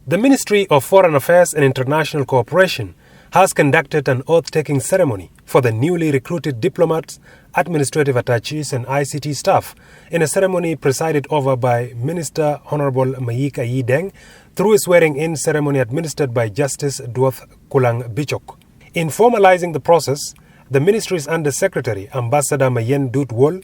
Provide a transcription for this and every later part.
The Ministry of Foreign Affairs and International Cooperation has conducted an oath-taking ceremony for the newly recruited diplomats, administrative attaches and ICT staff in a ceremony presided over by Minister Honorable Mayik Ayi Deng through a swearing-in ceremony administered by Justice Duoth Kulang Bichok. In formalizing the process, the Ministry's Under-Secretary, Ambassador Mayen Dut Wol,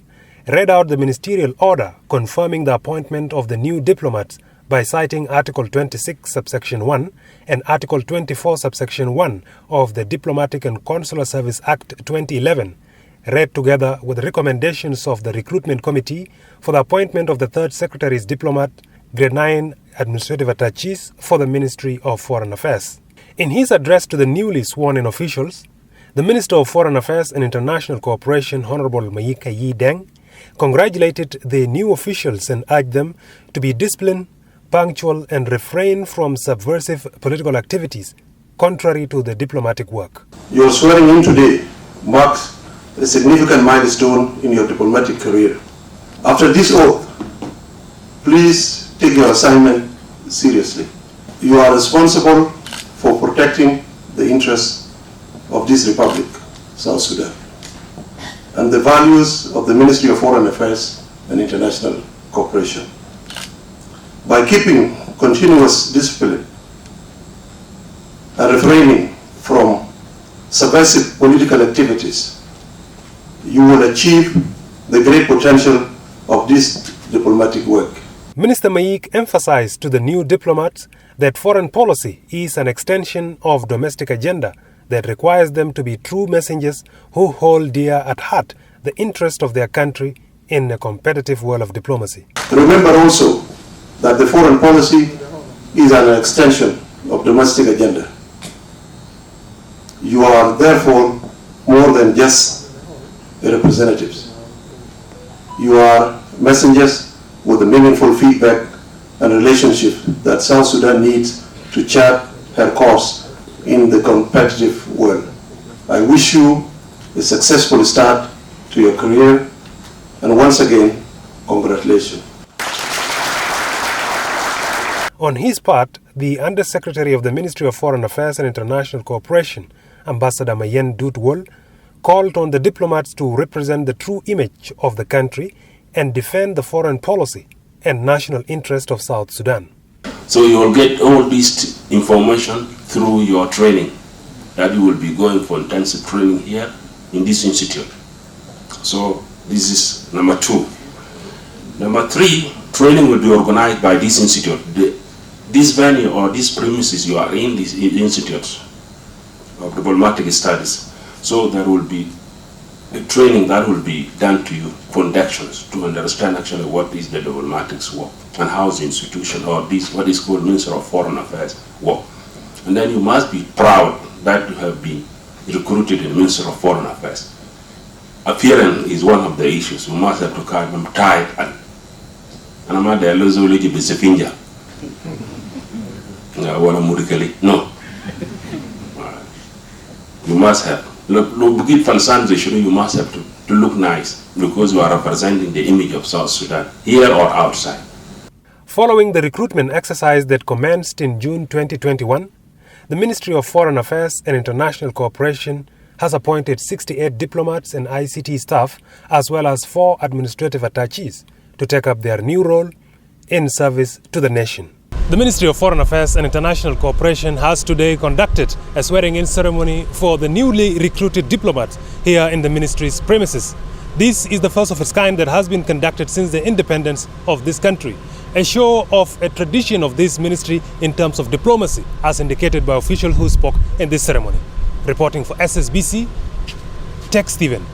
read out the ministerial order confirming the appointment of the new diplomats by citing Article 26, subsection 1 and Article 24, subsection 1 of the Diplomatic and Consular Service Act 2011, read together with recommendations of the Recruitment Committee for the appointment of the Third Secretary's Diplomat, Grade 9 Administrative Attaches for the Ministry of Foreign Affairs. In his address to the newly sworn-in officials, the Minister of Foreign Affairs and International Cooperation, Honorable Mayik Ayi Deng, congratulated the new officials and urged them to be disciplined, punctual and refrain from subversive political activities contrary to the diplomatic work. Your swearing in today marks a significant milestone in your diplomatic career. After this oath, please take your assignment seriously. You are responsible for protecting the interests of this Republic, South Sudan, and the values of the Ministry of Foreign Affairs and International Cooperation. By keeping continuous discipline and refraining from subversive political activities, you will achieve the great potential of this diplomatic work. Minister Mayik emphasized to the new diplomats that foreign policy is an extension of domestic agenda that requires them to be true messengers who hold dear at heart the interest of their country in a competitive world of diplomacy. Remember also that the foreign policy is an extension of domestic agenda. You are therefore more than just representatives. You are messengers with a meaningful feedback and relationship that South Sudan needs to chart her course in the competitive world. I wish you a successful start to your career, and once again, congratulations. On his part, the Under-Secretary of the Ministry of Foreign Affairs and International Cooperation, Ambassador Mayen Dut Wol, called on the diplomats to represent the true image of the country and defend the foreign policy and national interest of South Sudan. So you will get all this information through your training, that you will be going for intensive training here in this institute. So this is number 2. Number 3, training will be organized by this institute. This venue or these premises you are in, this institute of diplomatic studies. So there will be a training that will be done to you, conductions, to understand actually what is the diplomatic work and how the institution or this what is called Minister of Foreign Affairs work. And then you must be proud that you have been recruited in the Minister of Foreign Affairs. Appearance is one of the issues. You must have to carry them tight and I'm not there. No. You must have. You must have to look nice because you are representing the image of South Sudan, here or outside. Following the recruitment exercise that commenced in June 2021, the Ministry of Foreign Affairs and International Cooperation has appointed 68 diplomats and ICT staff as well as 4 administrative attaches to take up their new role in service to the nation. The Ministry of Foreign Affairs and International Cooperation has today conducted a swearing-in ceremony for the newly recruited diplomats here in the ministry's premises. This is the first of its kind that has been conducted since the independence of this country, a show of a tradition of this ministry in terms of diplomacy, as indicated by officials who spoke in this ceremony. Reporting for SSBC, Tech Stephen.